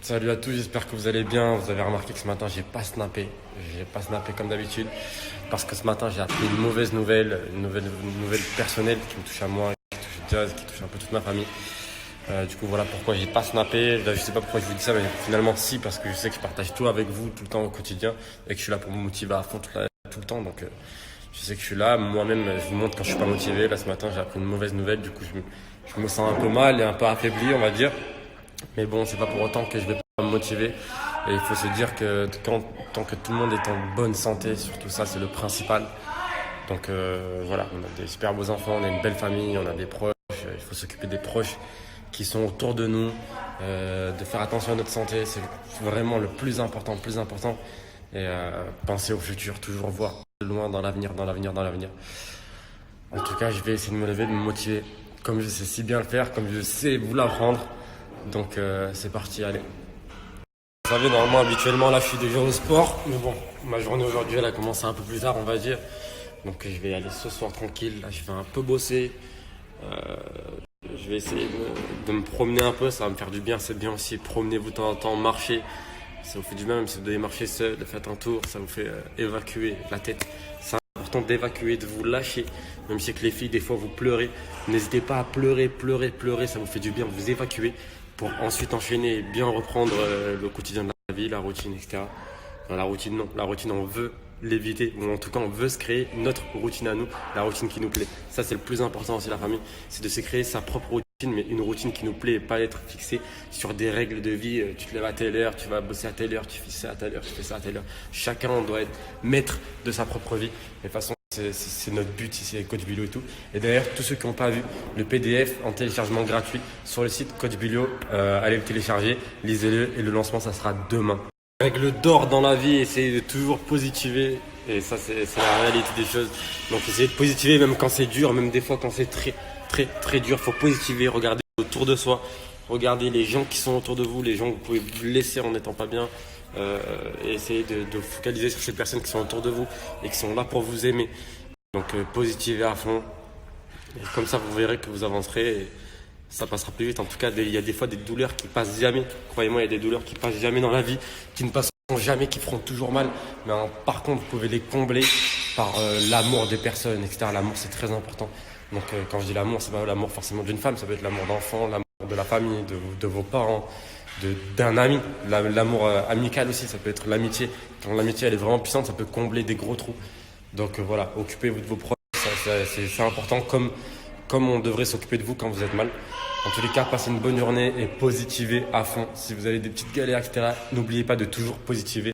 Salut à tous, j'espère que vous allez bien. Vous avez remarqué que ce matin, j'ai pas snappé. J'ai pas snappé comme d'habitude. Parce que ce matin, j'ai appris une mauvaise nouvelle, une nouvelle personnelle qui me touche à moi, qui touche Jazz, qui touche un peu toute ma famille. Du coup, voilà pourquoi j'ai pas snappé. Là, je sais pas pourquoi je vous dis ça, mais finalement, si, parce que je sais que je partage tout avec vous tout le temps au quotidien et que je suis là pour me motiver à fond tout le temps. Donc, je sais que je suis là. Moi-même, je vous montre quand je suis pas motivé. Là, ce matin, j'ai appris une mauvaise nouvelle. Du coup, je me sens un peu mal et un peu affaibli, on va dire. Mais bon, c'est pas pour autant que je vais pas me motiver. Et il faut se dire que tant que tout le monde est en bonne santé, surtout ça, c'est le principal. Donc voilà, on a des super beaux enfants, on a une belle famille, on a des proches. Il faut s'occuper des proches qui sont autour de nous, de faire attention à notre santé. C'est vraiment le plus important, le plus important. Et penser au futur, toujours voir loin dans l'avenir, dans l'avenir, dans l'avenir. En tout cas, je vais essayer de me lever, de me motiver, comme je sais si bien le faire, comme je sais vous l'apprendre. Donc c'est parti, allez. Vous savez, normalement, habituellement, là, je suis déjà au sport. Mais bon, ma journée aujourd'hui, elle a commencé un peu plus tard, on va dire. Donc je vais aller ce soir tranquille. Là, je vais un peu bosser. Je vais essayer de me promener un peu, ça va me faire du bien. C'est bien aussi, promenez-vous de temps en temps, marcher. Ça vous fait du bien, même si vous devez marcher seul, faites un tour, ça vous fait évacuer la tête. C'est important d'évacuer, de vous lâcher. Même si que les filles, des fois, vous pleurez. N'hésitez pas à pleurer, ça vous fait du bien, vous évacuer pour ensuite enchaîner et bien reprendre le quotidien de la vie, la routine, etc. Enfin, la routine, non. La routine, on veut l'éviter, ou en tout cas, on veut se créer notre routine à nous, la routine qui nous plaît. Ça, c'est le plus important aussi, la famille, c'est de se créer sa propre routine, mais une routine qui nous plaît et pas être fixé sur des règles de vie. Tu te lèves à telle heure, tu vas bosser à telle heure, tu fais ça à telle heure, tu fais ça à telle heure. Chacun doit être maître de sa propre vie. Et de toute façon, c'est notre but ici avec Coach Bilio et tout. Et d'ailleurs, tous ceux qui n'ont pas vu le PDF en téléchargement gratuit sur le site Coach Bilio, allez le télécharger, lisez-le et le lancement, ça sera demain. Règle d'or dans la vie, essayez de toujours positiver. Et ça, c'est la réalité des choses. Donc, essayez de positiver même quand c'est dur, même des fois quand c'est très dur. Faut positiver, regarder autour de soi. Regardez les gens qui sont autour de vous, les gens que vous pouvez vous laisser en n'étant pas bien. Et essayez de focaliser sur ces personnes qui sont autour de vous et qui sont là pour vous aimer. Donc, positivez à fond. Et comme ça, vous verrez que vous avancerez. Et ça passera plus vite. En tout cas, il y a des fois des douleurs qui passent jamais. Croyez-moi, il y a des douleurs qui passent jamais dans la vie, qui ne passeront jamais, qui feront toujours mal. Mais par contre, vous pouvez les combler par l'amour des personnes, etc. L'amour, c'est très important. Donc, quand je dis l'amour, c'est pas l'amour forcément d'une femme. Ça peut être l'amour d'enfant, l'amour de la famille, de vos parents, d'un ami. L'amour amical aussi, ça peut être l'amitié. Quand l'amitié, elle est vraiment puissante, ça peut combler des gros trous. Donc, voilà, occupez-vous de vos proches. C'est important comme on devrait s'occuper de vous quand vous êtes mal. En tous les cas, passez une bonne journée et positivez à fond. Si vous avez des petites galères, etc., n'oubliez pas de toujours positiver.